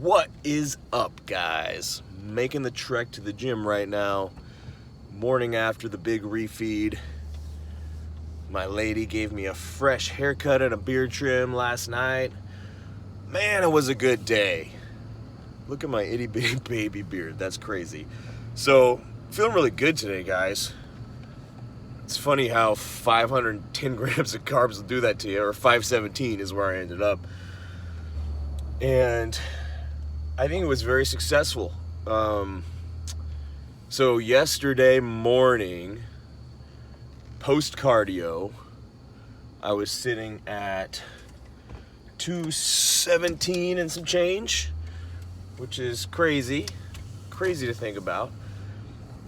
What is up, guys? Making the trek to the gym right now. Morning after the big refeed. My lady gave me a fresh haircut and a beard trim last night. Man, it was a good day. Look at my itty bitty baby beard. That's crazy. So, feeling really good today, guys. It's funny how 510 grams of carbs will do that to you, or 517 is where I ended up. And I think it was very successful. So yesterday morning, post cardio, I was sitting at 217 and some change, which is crazy to think about.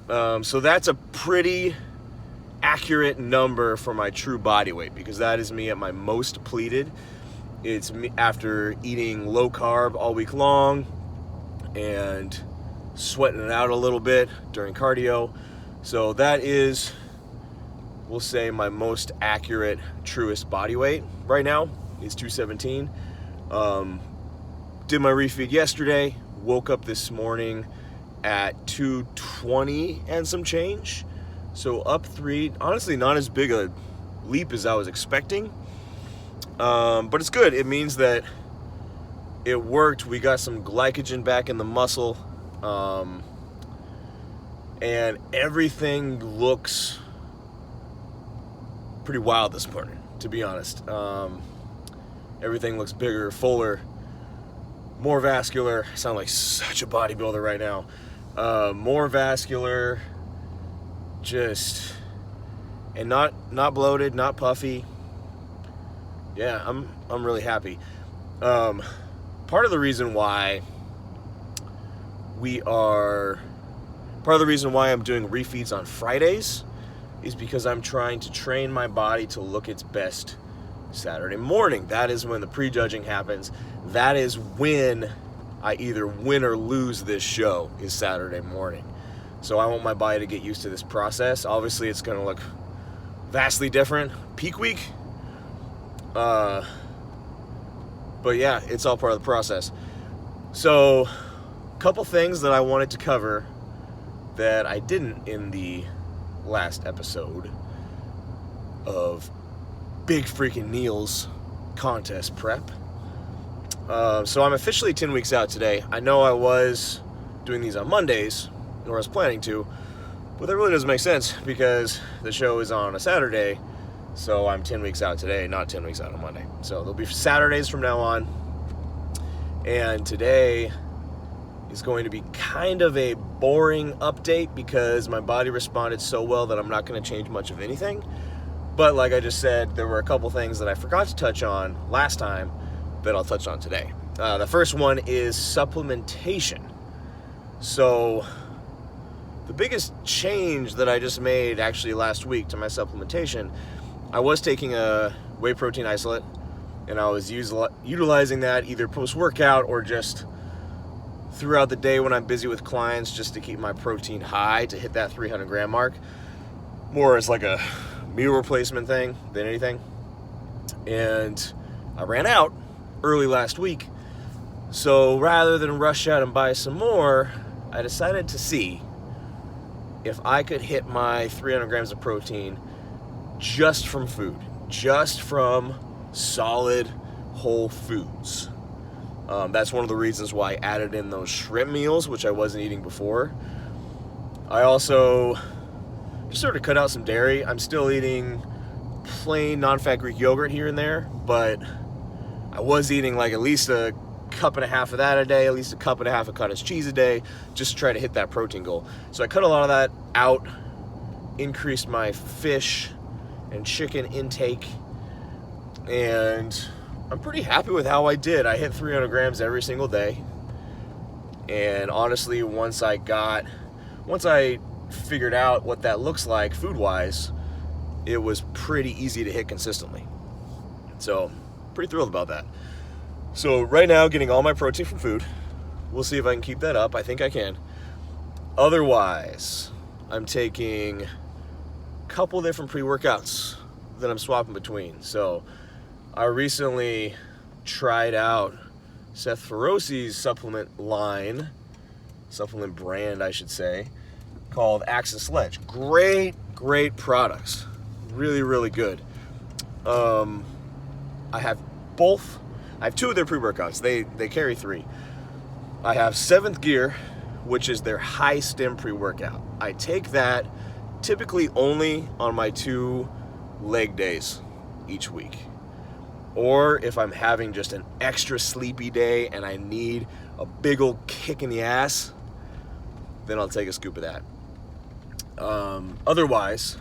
So that's a pretty accurate number for my true body weight, because that is me at my most depleted. It's me after eating low carb all week long and sweating it out a little bit during cardio. So that is, we'll say, my most accurate, truest body weight right now is 217. Did my refeed yesterday, woke up this morning at 220 and some change. So up 3, honestly not as big a leap as I was expecting. But it's good. It means that it worked. We got some glycogen back in the muscle. And everything looks pretty wild this morning, to be honest. Everything looks bigger, fuller, more vascular. I sound like such a bodybuilder right now. More vascular, and not bloated, not puffy. Yeah, I'm really happy. Part of the reason why I'm doing refeeds on Fridays is because I'm trying to train my body to look its best Saturday morning. That is when the prejudging happens. That is when I either win or lose this show, is Saturday morning. So I want my body to get used to this process. Obviously, it's going to look vastly different peak week. But yeah, it's all part of the process. So, a couple things that I wanted to cover that I didn't in the last episode of Big Freaking Neil's contest prep. So I'm officially 10 weeks out today. I know I was doing these on Mondays, or I was planning to, but that really doesn't make sense because the show is on a Saturday. So I'm 10 weeks out today, not 10 weeks out on Monday. So there'll be Saturdays from now on. And today is going to be kind of a boring update because my body responded so well that I'm not going to change much of anything. But like I just said, there were a couple things that I forgot to touch on last time that I'll touch on today. The first one is supplementation. So the biggest change that I just made actually last week to my supplementation, I was taking a whey protein isolate, and I was utilizing that either post-workout or just throughout the day when I'm busy with clients, just to keep my protein high to hit that 300 gram mark, more as like a meal replacement thing than anything. And I ran out early last week, so rather than rush out and buy some more, I decided to see if I could hit my 300 grams of protein just from food, just from solid whole foods. That's one of the reasons why I added in those shrimp meals, which I wasn't eating before. I also just sort of cut out some dairy. I'm still eating plain non-fat Greek yogurt here and there, but I was eating like at least a cup and a half of that a day, at least a cup and a half of cottage cheese a day, just to try to hit that protein goal. So I cut a lot of that out, increased my fish and chicken intake, and I'm pretty happy with how I did. I hit 300 grams every single day, and honestly, once I figured out what that looks like food-wise, it was pretty easy to hit consistently. So, pretty thrilled about that. So right now, getting all my protein from food. We'll see if I can keep that up. I think I can. Otherwise, I'm taking a couple different pre-workouts that I'm swapping between. So I recently tried out Seth Feroci's supplement brand, I should say, called Axe and Sledge. Great products. Really, really good. I have both. I have two of their pre-workouts. They carry three. I have Seventh Gear, which is their high stim pre-workout. I take that typically only on my 2 leg days each week. Or if I'm having just an extra sleepy day and I need a big old kick in the ass, then I'll take a scoop of that. Otherwise,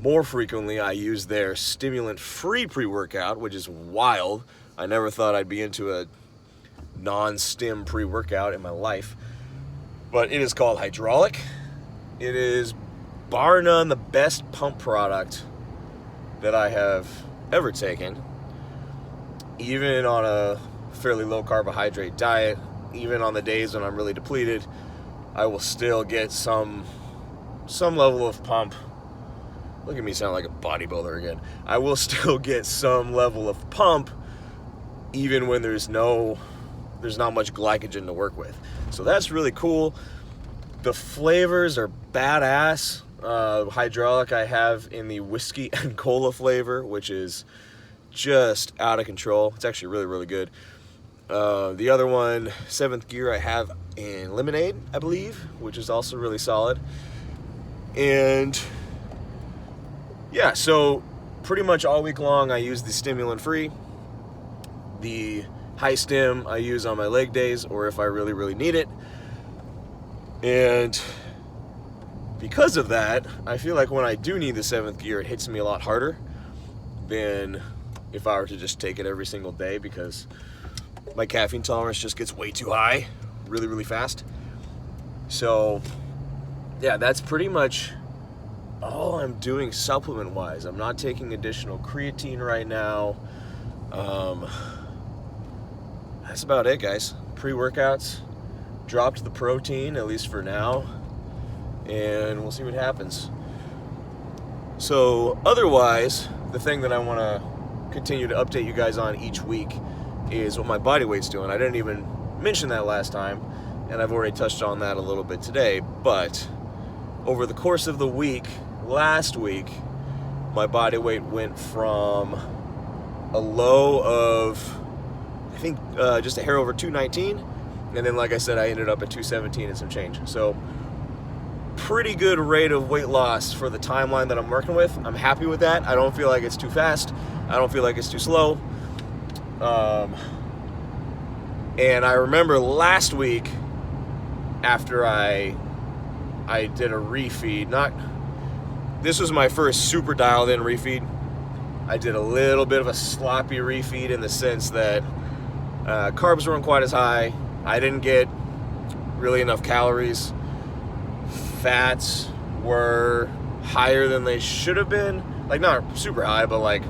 more frequently, I use their stimulant-free pre-workout, which is wild. I never thought I'd be into a non-stim pre-workout in my life. But it is called Hydraulic. It is, bar none, the best pump product that I have ever taken. Even on a fairly low carbohydrate diet, even on the days when I'm really depleted, I will still get some level of pump. Look at me sound like a bodybuilder again. I will still get some level of pump even when there's not much glycogen to work with. So that's really cool. The flavors are badass. Hydraulic I have in the whiskey and cola flavor, which is just out of control. It's actually really, really good. The other one, Seventh Gear, I have in lemonade, I believe, which is also really solid. And yeah, so pretty much all week long I use the stimulant free. The high stim I use on my leg days or if I really, really need it. And because of that, I feel like when I do need the Seventh Gear, it hits me a lot harder than if I were to just take it every single day, because my caffeine tolerance just gets way too high really, really fast. So yeah, that's pretty much all I'm doing supplement wise. I'm not taking additional creatine right now. That's about it, guys. Pre-workouts, dropped the protein, at least for now, and we'll see what happens. So otherwise, the thing that I want to continue to update you guys on each week is what my body weight's doing. I didn't even mention that last time, and I've already touched on that a little bit today, but over the course of the week, last week, my body weight went from a low of, I think, just a hair over 219, and then, like I said, I ended up at 217 and some change. So pretty good rate of weight loss for the timeline that I'm working with. I'm happy with that. I don't feel like it's too fast. I don't feel like it's too slow. And I remember last week, after I did a refeed, this was my first super dialed in refeed. I did a little bit of a sloppy refeed in the sense that carbs weren't quite as high. I didn't get really enough calories. Fats were higher than they should have been. Like, not super high, but like,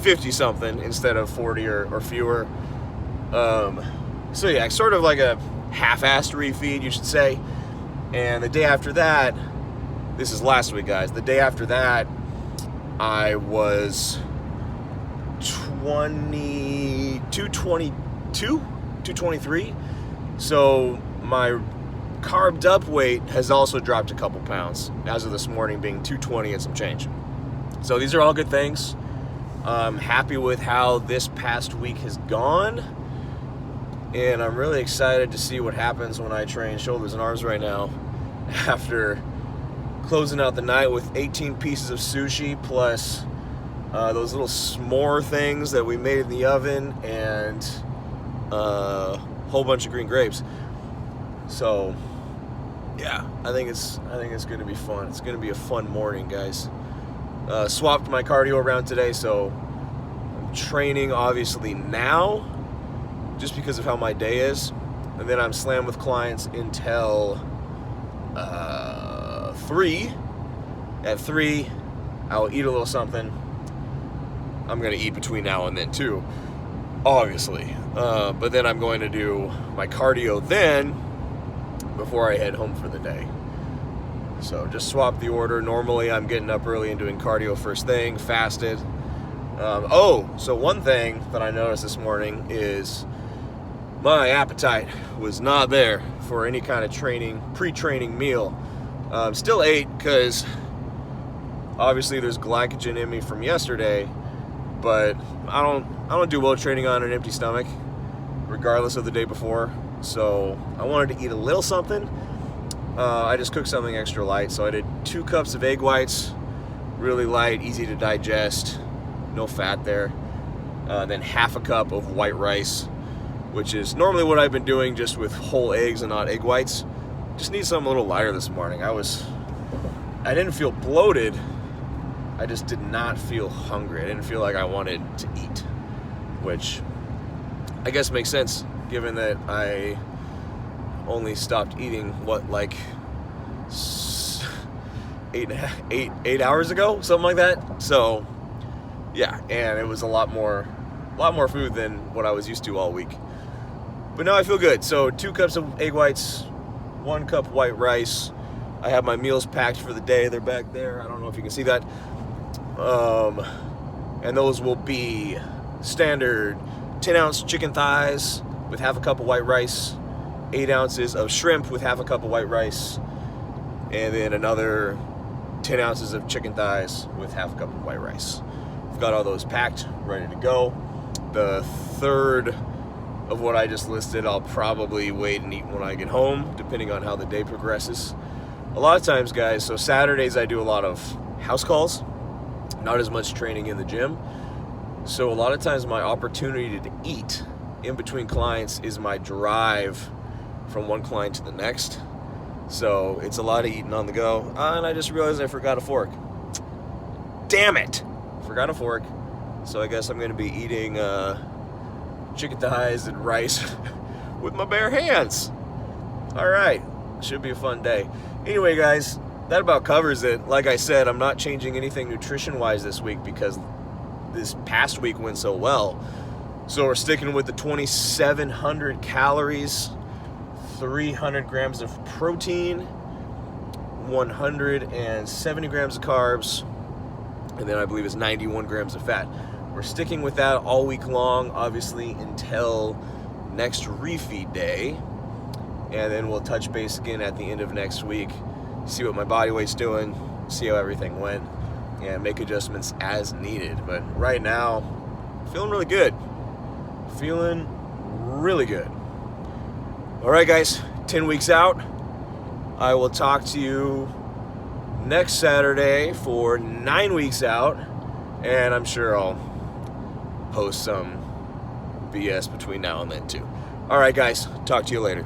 50 something instead of 40 or fewer. So yeah, sort of like a half-assed refeed, you should say. And the day after that, this is last week, guys. The day after that, I was 223. So my carved up weight has also dropped a couple pounds as of this morning, being 220 and some change. So these are all good things. I'm happy with how this past week has gone, and I'm really excited to see what happens when I train shoulders and arms right now after closing out the night with 18 pieces of sushi plus those little s'more things that we made in the oven and a whole bunch of green grapes. So yeah, I think it's going to be fun. It's going to be a fun morning, guys. Swapped my cardio around today, so I'm training obviously now just because of how my day is, and then I'm slammed with clients until 3. At 3, I'll eat a little something. I'm going to eat between now and then too, obviously, but then I'm going to do my cardio then before I head home for the day. So just swap the order. Normally I'm getting up early and doing cardio first thing, fasted, So one thing that I noticed this morning is my appetite was not there for any kind of pre-training meal. Still ate because obviously there's glycogen in me from yesterday, but I don't do well training on an empty stomach, regardless of the day before. So I wanted to eat a little something. I just cooked something extra light. So I did 2 cups of egg whites, really light, easy to digest, no fat there. Then half a cup of white rice, which is normally what I've been doing just with whole eggs and not egg whites. Just need something a little lighter this morning. I didn't feel bloated. I just did not feel hungry. I didn't feel like I wanted to eat, which I guess makes sense given that I only stopped eating, like 8 hours ago, something like that. So yeah, and it was a lot more food than what I was used to all week. But now I feel good. So 2 cups of egg whites, 1 cup white rice. I have my meals packed for the day. They're back there. I don't know if you can see that. And those will be standard 10-ounce chicken thighs with half a cup of white rice, 8 ounces of shrimp with half a cup of white rice, and then another 10 ounces of chicken thighs with half a cup of white rice. I've got all those packed, ready to go. The third of what I just listed, I'll probably wait and eat when I get home, depending on how the day progresses. A lot of times, guys, so Saturdays I do a lot of house calls, not as much training in the gym. So a lot of times my opportunity to eat in between clients is my drive from one client to the next. So it's a lot of eating on the go. And I just realized I forgot a fork. Damn it! Forgot a fork. So I guess I'm going to be eating chicken thighs and rice with my bare hands. All right. Should be a fun day. Anyway, guys, that about covers it. Like I said, I'm not changing anything nutrition-wise this week because this past week went so well. So we're sticking with the 2,700 calories, 300 grams of protein, 170 grams of carbs, and then I believe it's 91 grams of fat. We're sticking with that all week long, obviously, until next refeed day. And then we'll touch base again at the end of next week, see what my body weight's doing, see how everything went, and make adjustments as needed. But right now, feeling really good. Feeling really good. All right, guys, 10 weeks out. I will talk to you next Saturday for 9 weeks out, and I'm sure I'll post some BS between now and then too. All right, guys, talk to you later.